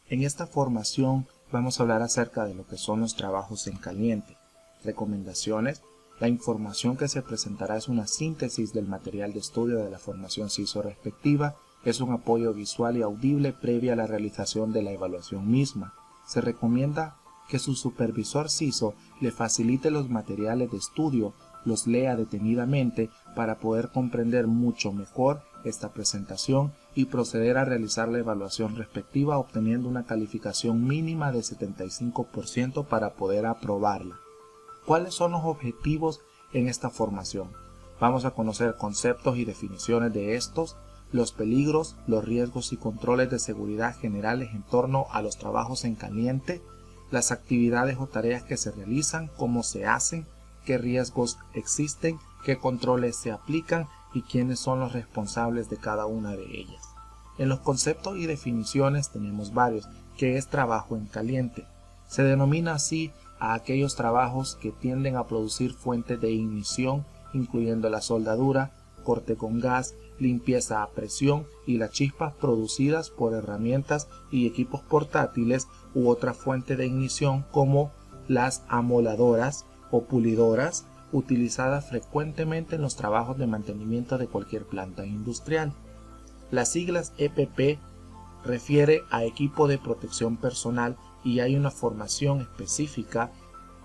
En esta formación vamos a hablar acerca de lo que son los trabajos en caliente, recomendaciones. La información que se presentará es una síntesis del material de estudio de la formación CISO respectiva, es un apoyo visual y audible previa a la realización de la evaluación misma. Se recomienda que su supervisor CISO le facilite los materiales de estudio, los lea detenidamente para poder comprender mucho mejor esta presentación y proceder a realizar la evaluación respectiva obteniendo una calificación mínima de 75% para poder aprobarla. ¿Cuáles son los objetivos en esta formación? Vamos a conocer conceptos y definiciones de estos, los peligros, los riesgos y controles de seguridad generales en torno a los trabajos en caliente, las actividades o tareas que se realizan, cómo se hacen, qué riesgos existen, qué controles se aplican y quiénes son los responsables de cada una de ellas. En los conceptos y definiciones tenemos varios. ¿Qué es trabajo en caliente? Se denomina así a aquellos trabajos que tienden a producir fuentes de ignición, incluyendo la soldadura, corte con gas, limpieza a presión y las chispas producidas por herramientas y equipos portátiles u otra fuente de ignición como las amoladoras o pulidoras utilizadas frecuentemente en los trabajos de mantenimiento de cualquier planta industrial. Las siglas EPP refiere a equipo de protección personal y hay una formación específica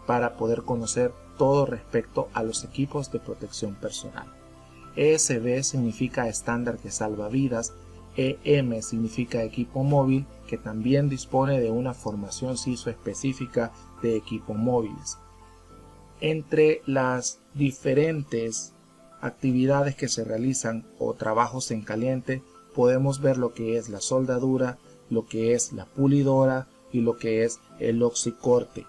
para poder conocer todo respecto a los equipos de protección personal. ESB significa estándar que salva vidas, EM significa equipo móvil que también dispone de una formación CISO específica de equipos móviles. Entre las diferentes actividades que se realizan o trabajos en caliente podemos ver lo que es la soldadura, lo que es la pulidora y lo que es el oxicorte.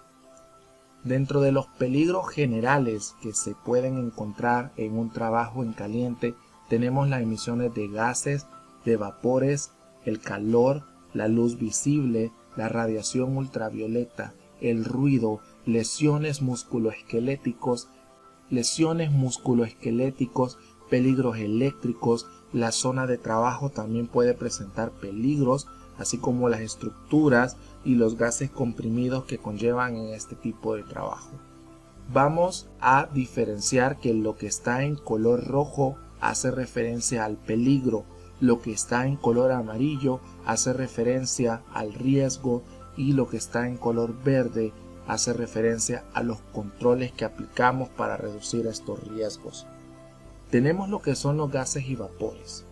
Dentro de los peligros generales que se pueden encontrar en un trabajo en caliente tenemos las emisiones de gases, de vapores, el calor, la luz visible, la radiación ultravioleta, el ruido, lesiones musculoesqueléticos, peligros eléctricos. La zona de trabajo también puede presentar peligros, así como las estructuras y los gases comprimidos que conllevan en este tipo de trabajo. Vamos a diferenciar que lo que está en color rojo hace referencia al peligro, lo que está en color amarillo hace referencia al riesgo y lo que está en color verde hace referencia a los controles que aplicamos para reducir estos riesgos. Tenemos lo que son los gases y vapores.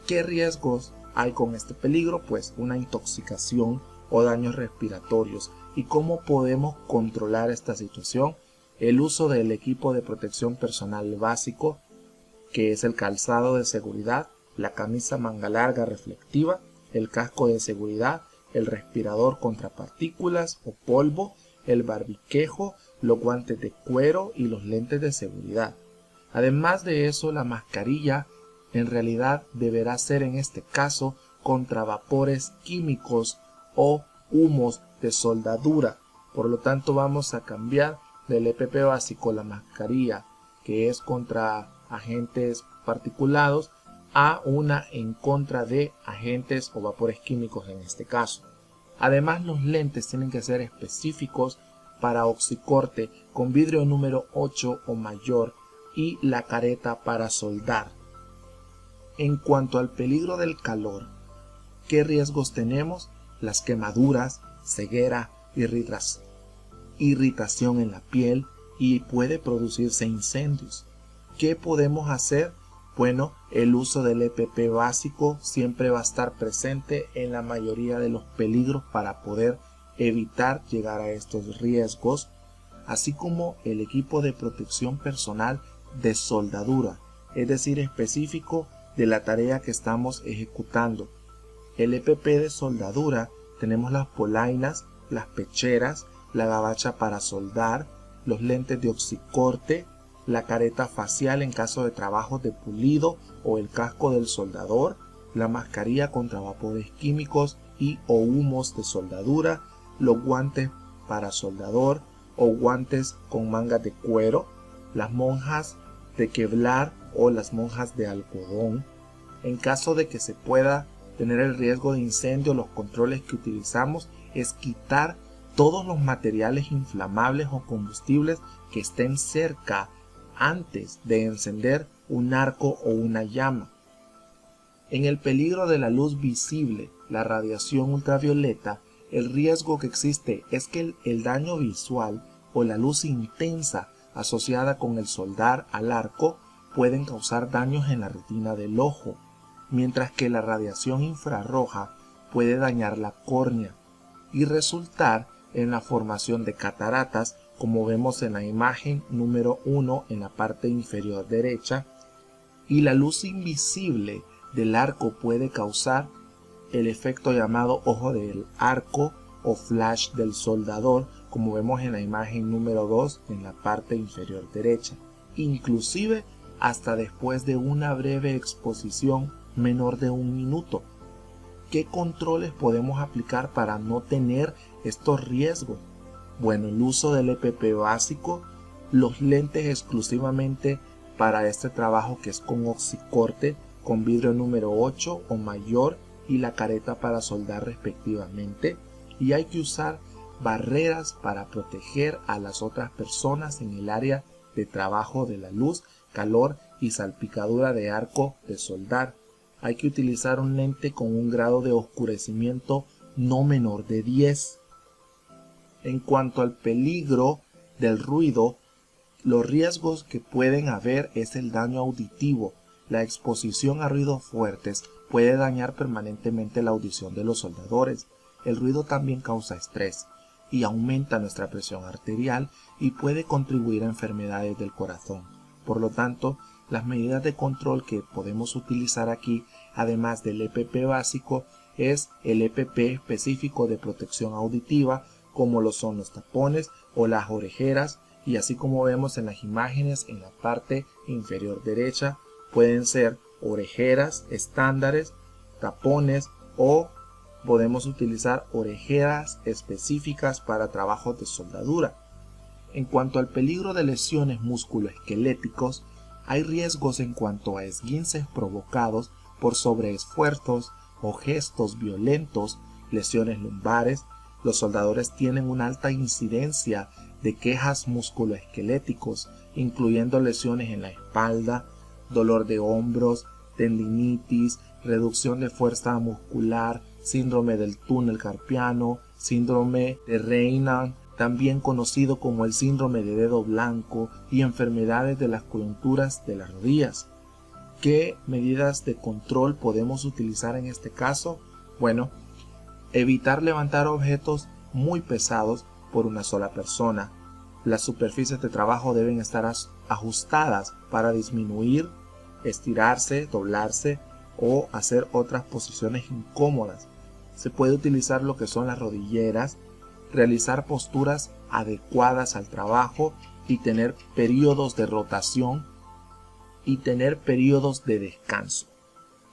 ¿Qué riesgos hay con este peligro? Pues una intoxicación o daños respiratorios. ¿Y cómo podemos controlar esta situación? El uso del equipo de protección personal básico, que es el calzado de seguridad, la camisa manga larga reflectiva, el casco de seguridad, el respirador contra partículas o polvo, el barbiquejo, los guantes de cuero y los lentes de seguridad. Además de eso, la mascarilla en realidad deberá ser en este caso contra vapores químicos o humos de soldadura. Por lo tanto, vamos a cambiar del EPP básico la mascarilla que es contra agentes particulados a una en contra de agentes o vapores químicos en este caso. Además, los lentes tienen que ser específicos para oxicorte con vidrio número 8 o mayor y la careta para soldar. En cuanto al peligro del calor, ¿qué riesgos tenemos? Las quemaduras, ceguera, irritación en la piel y puede producirse incendios. ¿Qué podemos hacer? Bueno, el uso del EPP básico siempre va a estar presente en la mayoría de los peligros para poder evitar llegar a estos riesgos, así como el equipo de protección personal de soldadura, es decir, específico de la tarea que estamos ejecutando. El EPP de soldadura tenemos las polainas, las pecheras, la gabacha para soldar, los lentes de oxicorte, la careta facial en caso de trabajos de pulido o el casco del soldador, la mascarilla contra vapores químicos y o humos de soldadura, los guantes para soldador o guantes con mangas de cuero, las monjas de Kevlar o las monjas de algodón. En caso de que se pueda tener el riesgo de incendio, los controles que utilizamos es quitar todos los materiales inflamables o combustibles que estén cerca antes de encender un arco o una llama. En el peligro de la luz visible, la radiación ultravioleta, el riesgo que existe es que el daño visual o la luz intensa asociada con el soldar al arco pueden causar daños en la retina del ojo, mientras que la radiación infrarroja puede dañar la córnea y resultar en la formación de cataratas, como vemos en la imagen número 1 en la parte inferior derecha, y la luz invisible del arco puede causar el efecto llamado ojo del arco o flash del soldador, como vemos en la imagen número 2 en la parte inferior derecha, inclusive hasta después de una breve exposición menor de 1 minuto. ¿Qué controles podemos aplicar para no tener estos riesgos? Bueno, el uso del EPP básico, los lentes exclusivamente para este trabajo que es con oxicorte, con vidrio número 8 o mayor y la careta para soldar respectivamente, y hay que usar barreras para proteger a las otras personas en el área de trabajo de la luz, calor y salpicadura de arco de soldar. Hay que utilizar un lente con un grado de oscurecimiento no menor de 10. En cuanto al peligro del ruido, los riesgos que pueden haber es el daño auditivo. La exposición a ruidos fuertes puede dañar permanentemente la audición de los soldadores. El ruido también causa estrés y aumenta nuestra presión arterial y puede contribuir a enfermedades del corazón. Por lo tanto, las medidas de control que podemos utilizar aquí, además del EPP básico, es el EPP específico de protección auditiva, como lo son los tapones o las orejeras, y así como vemos en las imágenes en la parte inferior derecha, pueden ser orejeras estándares, tapones o podemos utilizar orejeras específicas para trabajos de soldadura. En cuanto al peligro de lesiones musculoesqueléticos, hay riesgos en cuanto a esguinces provocados por sobreesfuerzos o gestos violentos, lesiones lumbares. Los soldadores tienen una alta incidencia de quejas musculoesqueléticos, incluyendo lesiones en la espalda, dolor de hombros, tendinitis, reducción de fuerza muscular, síndrome del túnel carpiano, síndrome de Raynaud, también conocido como el síndrome de dedo blanco, y enfermedades de las coyunturas de las rodillas. ¿Qué medidas de control podemos utilizar en este caso? Bueno, evitar levantar objetos muy pesados por una sola persona. Las superficies de trabajo deben estar ajustadas para disminuir, estirarse, doblarse o hacer otras posiciones incómodas. Se puede utilizar lo que son las rodilleras, realizar posturas adecuadas al trabajo y tener periodos de rotación y tener periodos de descanso.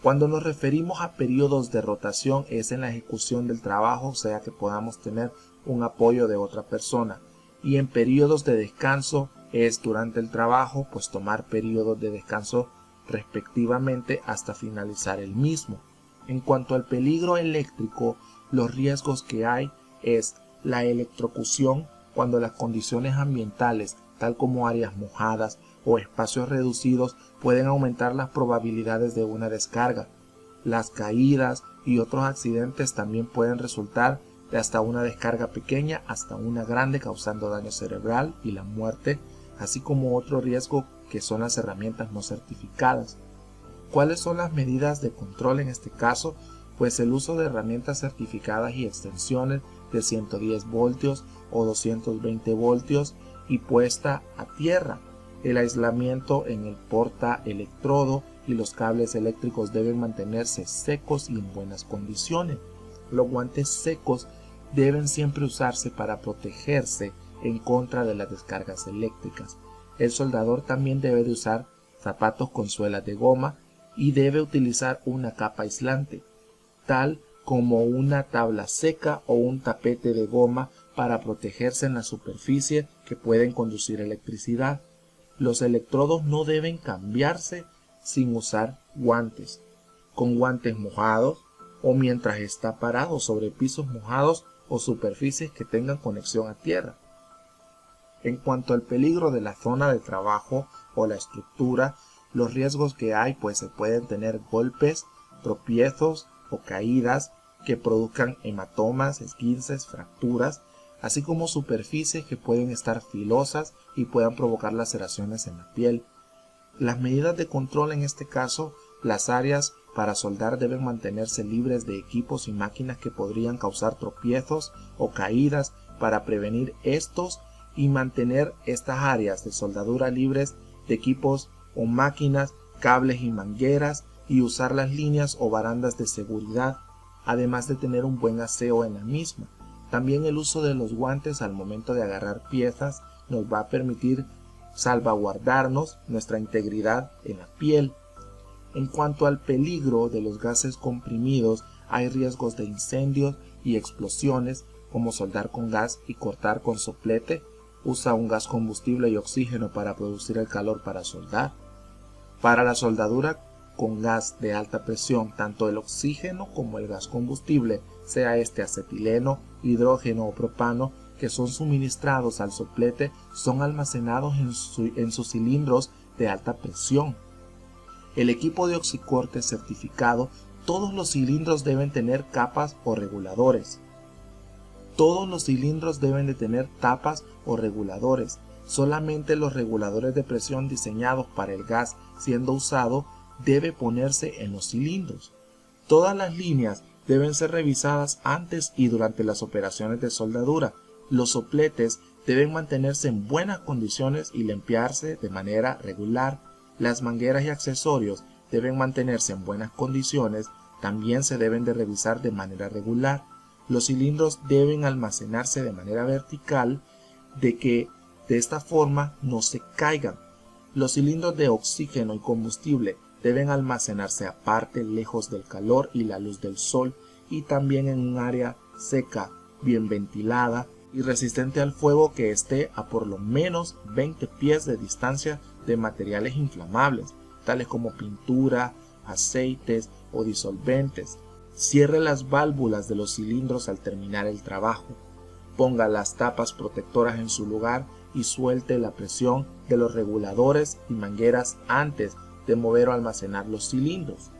Cuando nos referimos a periodos de rotación es en la ejecución del trabajo, o sea que podamos tener un apoyo de otra persona, y en periodos de descanso es durante el trabajo, pues tomar periodos de descanso respectivamente hasta finalizar el mismo. En cuanto al peligro eléctrico, los riesgos que hay es la electrocución cuando las condiciones ambientales, tal como áreas mojadas o espacios reducidos, pueden aumentar las probabilidades de una descarga. Las caídas y otros accidentes también pueden resultar de hasta una descarga pequeña hasta una grande, causando daño cerebral y la muerte, así como otro riesgo que son las herramientas no certificadas. ¿Cuáles son las medidas de control en este caso? Pues el uso de herramientas certificadas y extensiones de 110 voltios o 220 voltios y puesta a tierra. El aislamiento en el portaelectrodo y los cables eléctricos deben mantenerse secos y en buenas condiciones. Los guantes secos deben siempre usarse para protegerse en contra de las descargas eléctricas. El soldador también debe de usar zapatos con suelas de goma y debe utilizar una capa aislante, tal como una tabla seca o un tapete de goma para protegerse en la superficie que pueden conducir electricidad. Los electrodos no deben cambiarse sin usar guantes. Con guantes mojados, o mientras está parado sobre pisos mojados o superficies que tengan conexión a tierra. En cuanto al peligro de la zona de trabajo o la estructura, los riesgos que hay pues se pueden tener golpes, tropiezos o caídas que produzcan hematomas, esguinces, fracturas, así como superficies que pueden estar filosas y puedan provocar laceraciones en la piel. Las medidas de control en este caso, las áreas para soldar deben mantenerse libres de equipos y máquinas que podrían causar tropiezos o caídas para prevenir estos y mantener estas áreas de soldadura libres de equipos o máquinas, cables y mangueras y usar las líneas o barandas de seguridad, además de tener un buen aseo en la misma. También el uso de los guantes al momento de agarrar piezas nos va a permitir salvaguardarnos nuestra integridad en la piel. En cuanto al peligro de los gases comprimidos, hay riesgos de incendios y explosiones como soldar con gas y cortar con soplete. Usa un gas combustible y oxígeno para producir el calor para soldar. Para la soldadura con gas de alta presión, tanto el oxígeno como el gas combustible, sea este acetileno, hidrógeno o propano, que son suministrados al soplete, son almacenados en sus cilindros de alta presión. El equipo de oxicorte certificado, todos los cilindros deben tener capas o reguladores. Todos los cilindros deben de tener tapas o reguladores. Solamente los reguladores de presión diseñados para el gas siendo usado debe ponerse en los cilindros. Todas las líneas deben ser revisadas antes y durante las operaciones de soldadura. Los sopletes deben mantenerse en buenas condiciones y limpiarse de manera regular. Las mangueras y accesorios deben mantenerse en buenas condiciones, también se deben de revisar de manera regular. Los cilindros deben almacenarse de manera vertical, de que de esta forma no se caigan. Los cilindros de oxígeno y combustible deben almacenarse aparte, lejos del calor y la luz del sol, y también en un área seca, bien ventilada y resistente al fuego, que esté a por lo menos 20 pies de distancia de materiales inflamables, tales como pintura, aceites o disolventes. Cierre las válvulas de los cilindros al terminar el trabajo. Ponga las tapas protectoras en su lugar y suelte la presión de los reguladores y mangueras antes de mover o almacenar los cilindros.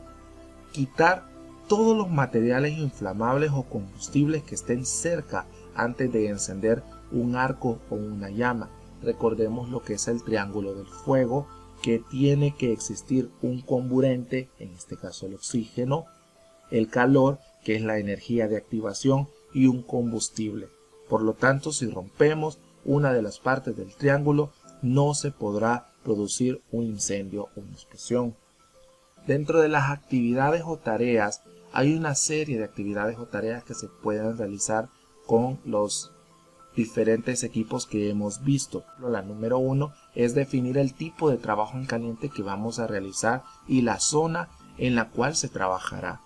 Quitar todos los materiales inflamables o combustibles que estén cerca antes de encender un arco o una llama. Recordemos lo que es el triángulo del fuego, que tiene que existir un comburente, en este caso el oxígeno, el calor, que es la energía de activación, y un combustible. Por lo tanto, si rompemos una de las partes del triángulo, no se podrá producir un incendio o una explosión. Dentro de las actividades o tareas, hay una serie de actividades o tareas que se pueden realizar con los diferentes equipos que hemos visto. La número 1 es definir el tipo de trabajo en caliente que vamos a realizar y la zona en la cual se trabajará.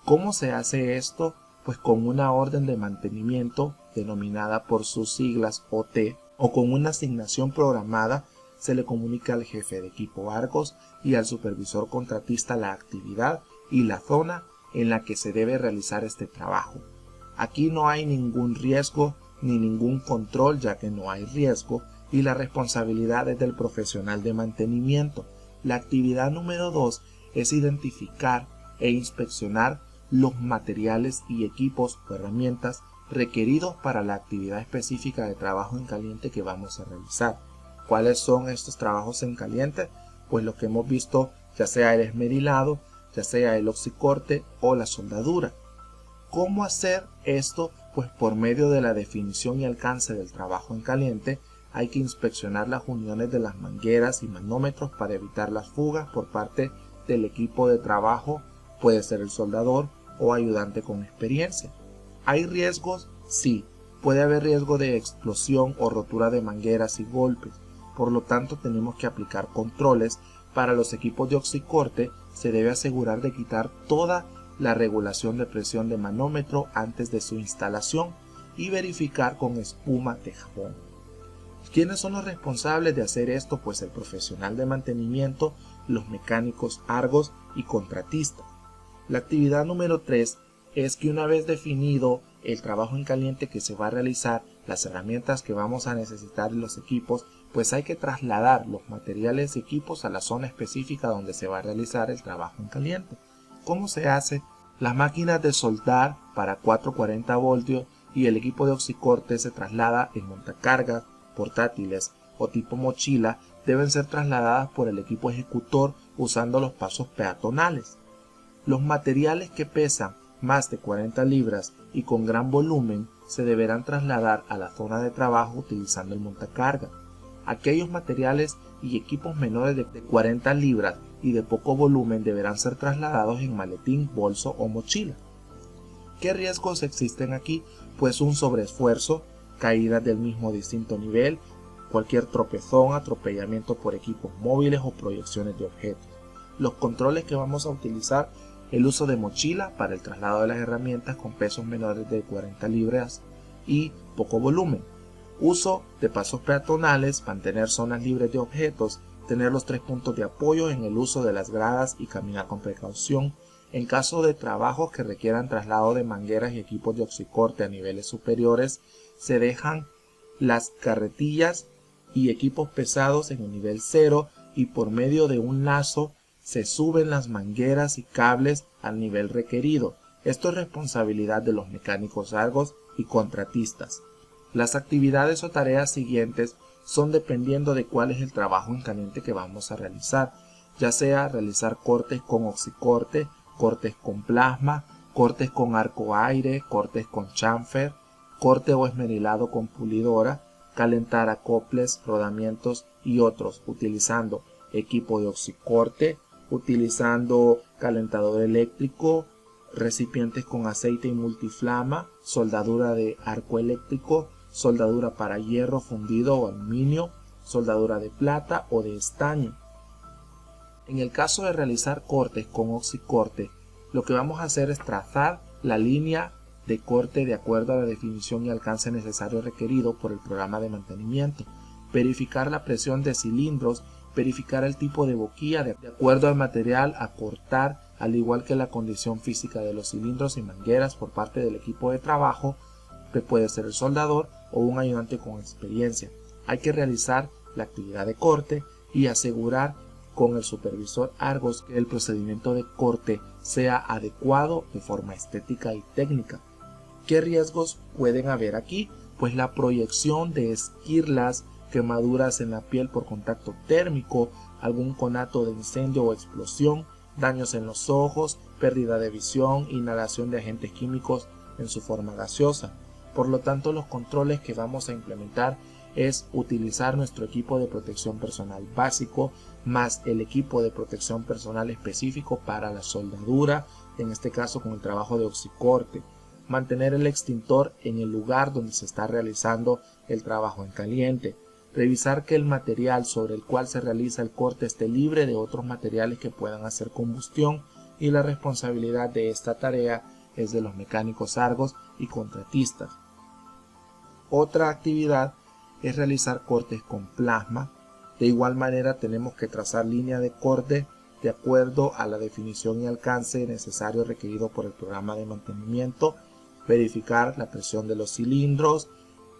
¿Cómo se hace esto? Pues con una orden de mantenimiento denominada por sus siglas OT, o con una asignación programada. Se le comunica al jefe de equipo Argos y al supervisor contratista la actividad y la zona en la que se debe realizar este trabajo. Aquí no hay ningún riesgo ni ningún control, ya que no hay riesgo, y la responsabilidad es del profesional de mantenimiento. La actividad número 2 es identificar e inspeccionar los materiales y equipos o herramientas requeridos para la actividad específica de trabajo en caliente que vamos a realizar. ¿Cuáles son estos trabajos en caliente? Pues lo que hemos visto, ya sea el esmerilado, ya sea el oxicorte o la soldadura. ¿Cómo hacer esto? Pues por medio de la definición y alcance del trabajo en caliente, hay que inspeccionar las uniones de las mangueras y manómetros para evitar las fugas por parte del equipo de trabajo, puede ser el soldador o ayudante con experiencia. ¿Hay riesgos? Sí, puede haber riesgo de explosión o rotura de mangueras y golpes. Por lo tanto, tenemos que aplicar controles. Para los equipos de oxicorte se debe asegurar de quitar toda la regulación de presión de manómetro antes de su instalación y verificar con espuma de jabón. ¿Quiénes son los responsables de hacer esto? Pues el profesional de mantenimiento, los mecánicos Argos y contratistas. La actividad número 3 es que una vez definido el trabajo en caliente que se va a realizar, las herramientas que vamos a necesitar y los equipos, pues hay que trasladar los materiales y equipos a la zona específica donde se va a realizar el trabajo en caliente. ¿Cómo se hace? Las máquinas de soldar para 440 voltios y el equipo de oxicorte se traslada en montacargas, portátiles o tipo mochila, deben ser trasladadas por el equipo ejecutor usando los pasos peatonales. Los materiales que pesan más de 40 libras y con gran volumen se deberán trasladar a la zona de trabajo utilizando el montacarga. Aquellos materiales y equipos menores de 40 libras y de poco volumen deberán ser trasladados en maletín, bolso o mochila. ¿Qué riesgos existen aquí? Pues un sobreesfuerzo, caídas del mismo distinto nivel, cualquier tropezón, atropellamiento por equipos móviles o proyecciones de objetos. Los controles que vamos a utilizar: el uso de mochila para el traslado de las herramientas con pesos menores de 40 libras y poco volumen. Uso de pasos peatonales, mantener zonas libres de objetos, tener los 3 puntos de apoyo en el uso de las gradas y caminar con precaución. En caso de trabajos que requieran traslado de mangueras y equipos de oxicorte a niveles superiores, se dejan las carretillas y equipos pesados en el nivel 0 y por medio de un lazo se suben las mangueras y cables al nivel requerido. Esto es responsabilidad de los mecánicos Argos y contratistas. Las actividades o tareas siguientes son dependiendo de cuál es el trabajo en caliente que vamos a realizar, ya sea realizar cortes con oxicorte, cortes con plasma, cortes con arco aire, cortes con chamfer, corte o esmerilado con pulidora, calentar acoples, rodamientos y otros utilizando equipo de oxicorte, utilizando calentador eléctrico, recipientes con aceite y multiflama, soldadura de arco eléctrico, soldadura para hierro fundido o aluminio, soldadura de plata o de estaño. En el caso de realizar cortes con oxicorte, lo que vamos a hacer es trazar la línea de corte de acuerdo a la definición y alcance necesario requerido por el programa de mantenimiento, verificar la presión de cilindros, verificar el tipo de boquilla de acuerdo al material a cortar, al igual que la condición física de los cilindros y mangueras por parte del equipo de trabajo, que puede ser el soldador o un ayudante con experiencia. Hay que realizar la actividad de corte y asegurar con el supervisor Argos que el procedimiento de corte sea adecuado de forma estética y técnica. ¿Qué riesgos pueden haber aquí? Pues la proyección de esquirlas, quemaduras en la piel por contacto térmico, algún conato de incendio o explosión, daños en los ojos, pérdida de visión, inhalación de agentes químicos en su forma gaseosa. Por lo tanto, los controles que vamos a implementar es utilizar nuestro equipo de protección personal básico más el equipo de protección personal específico para la soldadura, en este caso con el trabajo de oxicorte. Mantener el extintor en el lugar donde se está realizando el trabajo en caliente. Revisar que el material sobre el cual se realiza el corte esté libre de otros materiales que puedan hacer combustión, y la responsabilidad de esta tarea es de los mecánicos Argos y contratistas. Otra actividad es realizar cortes con plasma. De igual manera tenemos que trazar línea de corte de acuerdo a la definición y alcance necesario requerido por el programa de mantenimiento, verificar la presión de los cilindros,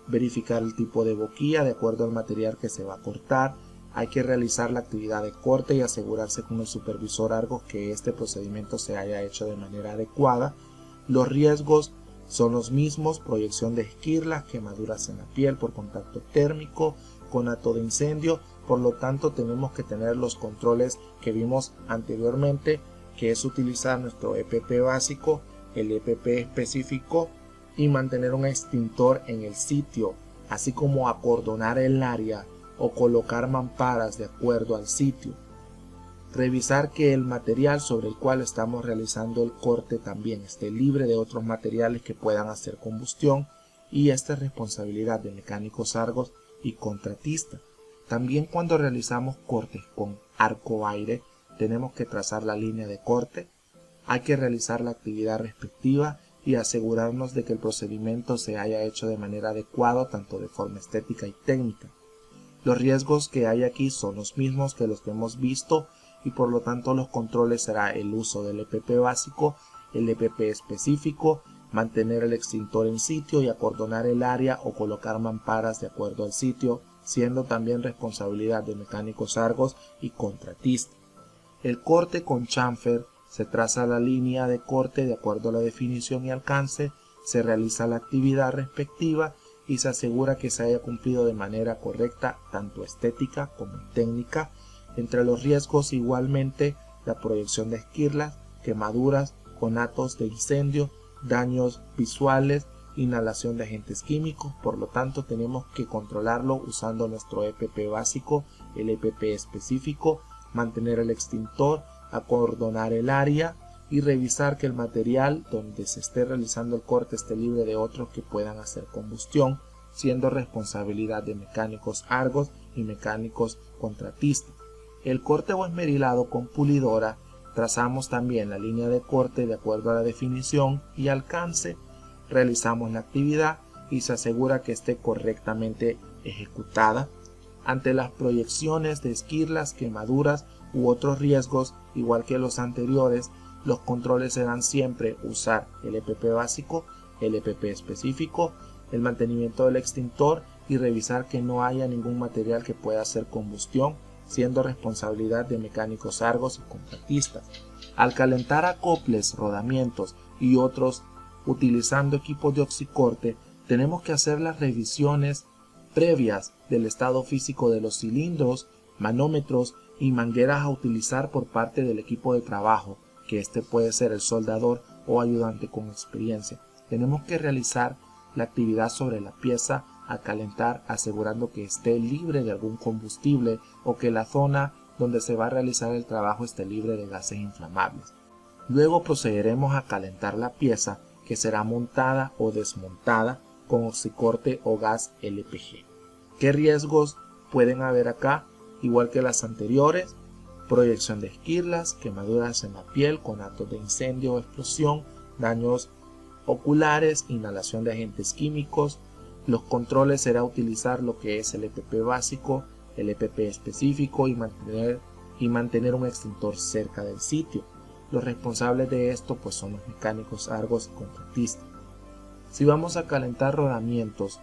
verificar el tipo de boquilla de acuerdo al material que se va a cortar. Hay que realizar la actividad de corte y asegurarse con el supervisor Argos que este procedimiento se haya hecho de manera adecuada. Los riesgos son los mismos: proyección de esquirlas, quemaduras en la piel por contacto térmico, conato de incendio. Por lo tanto, tenemos que tener los controles que vimos anteriormente, que es utilizar nuestro EPP básico, el EPP específico y mantener un extintor en el sitio, así como acordonar el área o colocar mamparas de acuerdo al sitio. Revisar que el material sobre el cual estamos realizando el corte también esté libre de otros materiales que puedan hacer combustión, y esta es responsabilidad de mecánicos Argos y contratistas. También cuando realizamos cortes con arco aire tenemos que trazar la línea de corte, hay que realizar la actividad respectiva y asegurarnos de que el procedimiento se haya hecho de manera adecuada tanto de forma estética y técnica. Los riesgos que hay aquí son los mismos que los que hemos visto y por lo tanto los controles será el uso del EPP básico, el EPP específico, mantener el extintor en sitio y acordonar el área o colocar mamparas de acuerdo al sitio, siendo también responsabilidad de mecánicos Argos y contratistas. El corte con chamfer: se traza la línea de corte de acuerdo a la definición y alcance, se realiza la actividad respectiva y se asegura que se haya cumplido de manera correcta, tanto estética como técnica. Entre los riesgos, igualmente, la proyección de esquirlas, quemaduras, conatos de incendio, daños visuales, inhalación de agentes químicos. Por lo tanto, tenemos que controlarlo usando nuestro EPP básico, el EPP específico, mantener el extintor, acordonar el área y revisar que el material donde se esté realizando el corte esté libre de otros que puedan hacer combustión, siendo responsabilidad de mecánicos Argos y mecánicos contratistas. El corte o esmerilado con pulidora: trazamos también la línea de corte de acuerdo a la definición y alcance, realizamos la actividad y se asegura que esté correctamente ejecutada. Ante las proyecciones de esquirlas, quemaduras u otros riesgos, igual que los anteriores, los controles serán siempre usar el EPP básico, el EPP específico, el mantenimiento del extintor y revisar que no haya ningún material que pueda hacer combustión, siendo responsabilidad de mecánicos Argos y contratistas. Al calentar acoples, rodamientos y otros utilizando equipos de oxicorte, tenemos que hacer las revisiones previas del estado físico de los cilindros, manómetros y mangueras a utilizar por parte del equipo de trabajo, que este puede ser el soldador o ayudante con experiencia. Tenemos que realizar la actividad sobre la pieza a calentar, asegurando que esté libre de algún combustible o que la zona donde se va a realizar el trabajo esté libre de gases inflamables. Luego procederemos a calentar la pieza, que será montada o desmontada con oxicorte o gas LPG. ¿Qué riesgos pueden haber acá? Igual que las anteriores: proyección de esquirlas, quemaduras en la piel, conatos de incendio o explosión, daños oculares, inhalación de agentes químicos. Los controles será utilizar lo que es el EPP básico, el EPP específico y mantener un extintor cerca del sitio. Los responsables de esto pues son los mecánicos Argos y contratistas. Si vamos a calentar rodamientos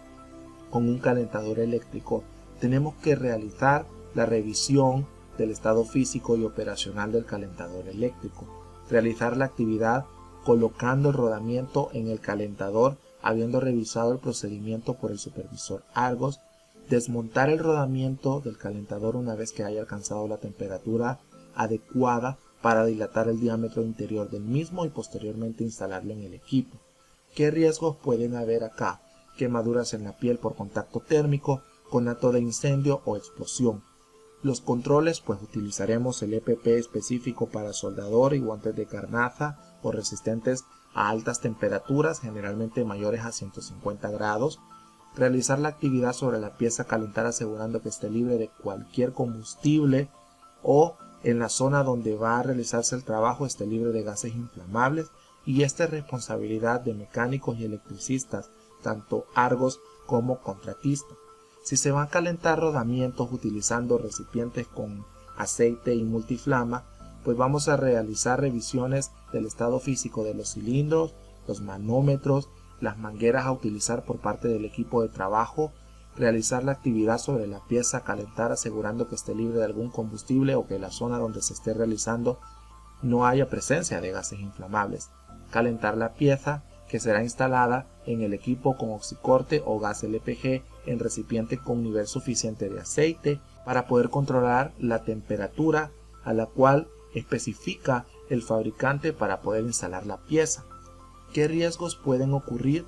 con un calentador eléctrico, tenemos que realizar la revisión del estado físico y operacional del calentador eléctrico, realizar la actividad colocando el rodamiento en el calentador habiendo revisado el procedimiento por el supervisor Argos, desmontar el rodamiento del calentador una vez que haya alcanzado la temperatura adecuada para dilatar el diámetro interior del mismo y posteriormente instalarlo en el equipo. ¿Qué riesgos pueden haber acá? Quemaduras en la piel por contacto térmico, conato de incendio o explosión. Los controles pues utilizaremos el EPP específico para soldador y guantes de carnaza o resistentes a altas temperaturas, generalmente mayores a 150 grados. Realizar la actividad sobre la pieza, calentar asegurando que esté libre de cualquier combustible o en la zona donde va a realizarse el trabajo esté libre de gases inflamables, y esta es responsabilidad de mecánicos y electricistas, tanto Argos como contratistas. Si se van a calentar rodamientos utilizando recipientes con aceite y multiflama, pues vamos a realizar revisiones del estado físico de los cilindros, los manómetros, las mangueras a utilizar por parte del equipo de trabajo, realizar la actividad sobre la pieza, calentar asegurando que esté libre de algún combustible o que la zona donde se esté realizando no haya presencia de gases inflamables, calentar la pieza que será instalada en el equipo con oxicorte o gas LPG en recipiente con nivel suficiente de aceite para poder controlar la temperatura a la cual especifica el fabricante para poder instalar la pieza. ¿Qué riesgos pueden ocurrir?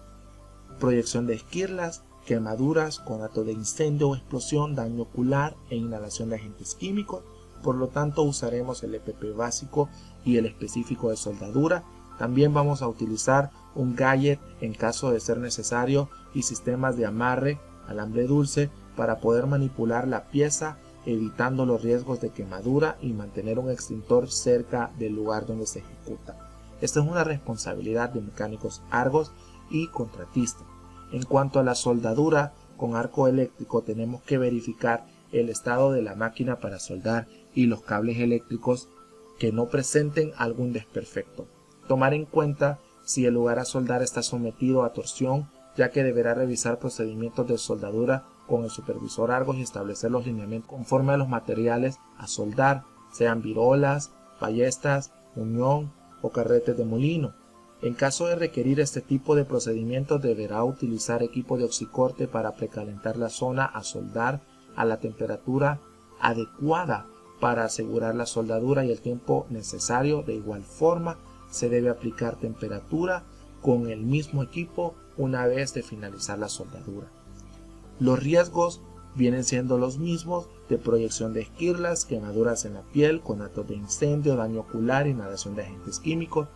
Proyección de esquirlas, quemaduras, conato de incendio o explosión, daño ocular e inhalación de agentes químicos. Por lo tanto, usaremos el EPP básico y el específico de soldadura. También vamos a utilizar un gadget en caso de ser necesario y sistemas de amarre, alambre dulce, para poder manipular la pieza, evitando los riesgos de quemadura y mantener un extintor cerca del lugar donde se ejecuta. Esta es una responsabilidad de mecánicos Argos y contratistas. En cuanto a la soldadura con arco eléctrico, tenemos que verificar el estado de la máquina para soldar y los cables eléctricos que no presenten algún desperfecto. Tomar en cuenta si el lugar a soldar está sometido a torsión, ya que deberá revisar procedimientos de soldadura con el supervisor Argos y establecer los lineamientos conforme a los materiales a soldar, sean virolas, ballestas, unión o carretes de molino. En caso de requerir este tipo de procedimientos, deberá utilizar equipo de oxicorte para precalentar la zona a soldar a la temperatura adecuada para asegurar la soldadura y el tiempo necesario. De igual forma, se debe aplicar temperatura con el mismo equipo una vez de finalizar la soldadura. Los riesgos vienen siendo los mismos de proyección de esquirlas, quemaduras en la piel, conatos de incendio, daño ocular, inhalación de agentes químicos,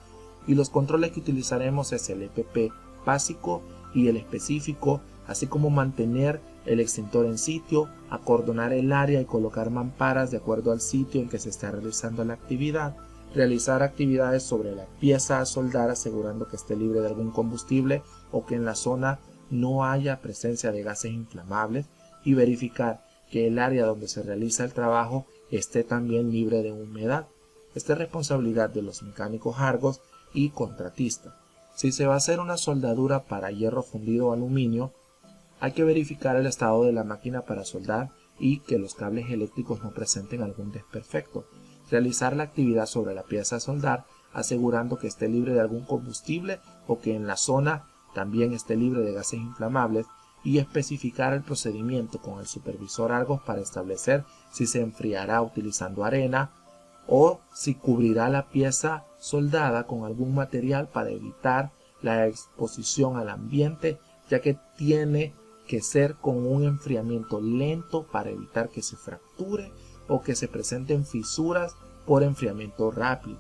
y los controles que utilizaremos es el EPP básico y el específico, así como mantener el extintor en sitio, acordonar el área y colocar mamparas de acuerdo al sitio en que se está realizando la actividad, realizar actividades sobre la pieza a soldar asegurando que esté libre de algún combustible o que en la zona no haya presencia de gases inflamables, y verificar que el área donde se realiza el trabajo esté también libre de humedad. Esta es responsabilidad de los mecánicos Argos y contratistas. Si se va a hacer una soldadura para hierro fundido o aluminio, hay que verificar el estado de la máquina para soldar y que los cables eléctricos no presenten algún desperfecto. Realizar la actividad sobre la pieza a soldar asegurando que esté libre de algún combustible o que en la zona también esté libre de gases inflamables, y especificar el procedimiento con el supervisor Argos para establecer si se enfriará utilizando arena o si cubrirá la pieza soldada con algún material para evitar la exposición al ambiente, ya que tiene que ser con un enfriamiento lento para evitar que se fracture o que se presenten fisuras por enfriamiento rápido.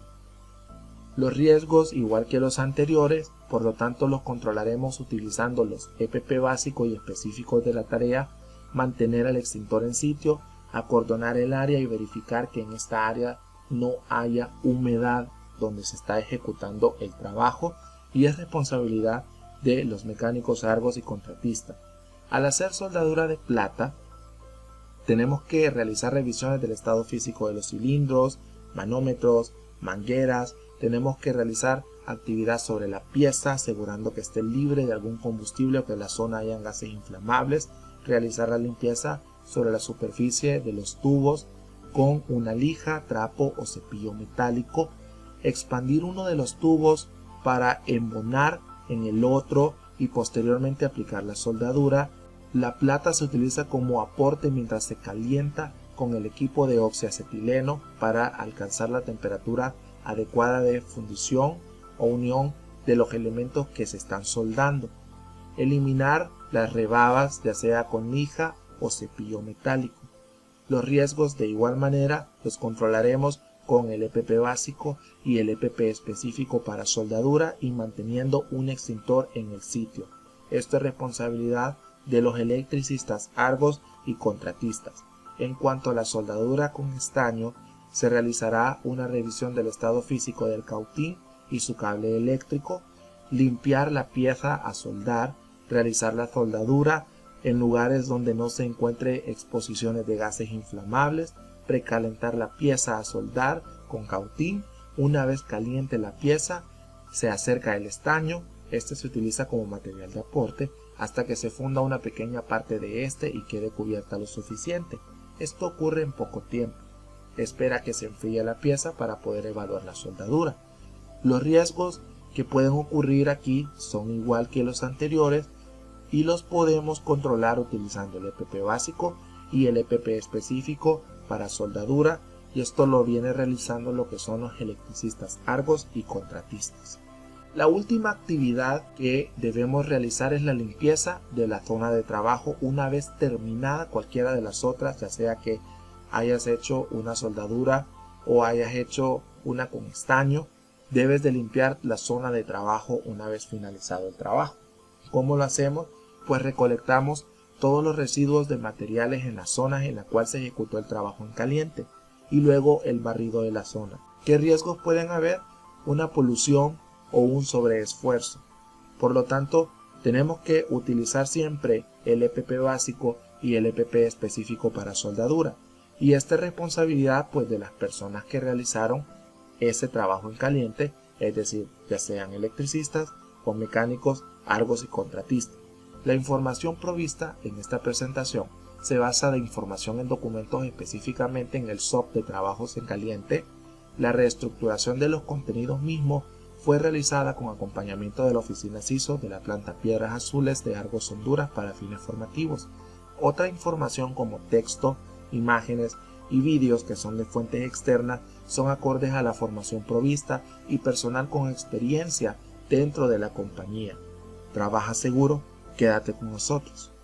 Los riesgos, igual que los anteriores, por lo tanto los controlaremos utilizando los EPP básicos y específicos de la tarea, mantener el extintor en sitio, acordonar el área y verificar que en esta área no haya humedad donde se está ejecutando el trabajo, y es responsabilidad de los mecánicos Argos y contratistas. Al hacer soldadura de plata, tenemos que realizar revisiones del estado físico de los cilindros, manómetros, mangueras. Tenemos que realizar actividad sobre la pieza asegurando que esté libre de algún combustible o que en la zona hayan gases inflamables, realizar la limpieza sobre la superficie de los tubos con una lija, trapo o cepillo metálico, expandir uno de los tubos para embonar en el otro y posteriormente aplicar la soldadura. La plata se utiliza como aporte mientras se calienta con el equipo de oxiacetileno para alcanzar la temperatura adecuada de fundición o unión de los elementos que se están soldando. Eliminar las rebabas, ya sea con lija o cepillo metálico. Los riesgos de igual manera los controlaremos con el EPP básico y el EPP específico para soldadura y manteniendo un extintor en el sitio. Esto es responsabilidad de los electricistas Argos y contratistas. En cuanto a la soldadura con estaño, se realizará una revisión del estado físico del cautín y su cable eléctrico, limpiar la pieza a soldar, realizar la soldadura en lugares donde no se encuentre exposiciones de gases inflamables, precalentar la pieza a soldar con cautín. Una vez caliente la pieza, se acerca el estaño. Este se utiliza como material de aporte hasta que se funda una pequeña parte de este y quede cubierta lo suficiente. Esto ocurre en poco tiempo. Espera que se enfríe la pieza para poder evaluar la soldadura. Los riesgos que pueden ocurrir aquí son igual que los anteriores y los podemos controlar utilizando el EPP básico y el EPP específico para soldadura, y esto lo viene realizando lo que son los electricistas Argos y contratistas. La última actividad que debemos realizar es la limpieza de la zona de trabajo una vez terminada cualquiera de las otras, ya sea que hayas hecho una soldadura o hayas hecho una con estaño. Debes de limpiar la zona de trabajo una vez finalizado el trabajo. ¿Cómo lo hacemos? Pues recolectamos todos los residuos de materiales en las zonas en las cuales se ejecutó el trabajo en caliente y luego el barrido de la zona. ¿Qué riesgos pueden haber? Una polución o un sobreesfuerzo. Por lo tanto, tenemos que utilizar siempre el EPP básico y el EPP específico para soldadura. Y esta es responsabilidad pues de las personas que realizaron ese trabajo en caliente, es decir, ya sean electricistas o mecánicos, argos y contratistas. La información provista en esta presentación se basa de información en documentos específicamente en el SOP de trabajos en caliente. La reestructuración de los contenidos mismos fue realizada con acompañamiento de la oficina CISO de la planta Piedras Azules de Argos Honduras para fines formativos. Otra información como texto, imágenes y vídeos que son de fuentes externas son acordes a la formación provista y personal con experiencia dentro de la compañía. Trabaja seguro, quédate con nosotros.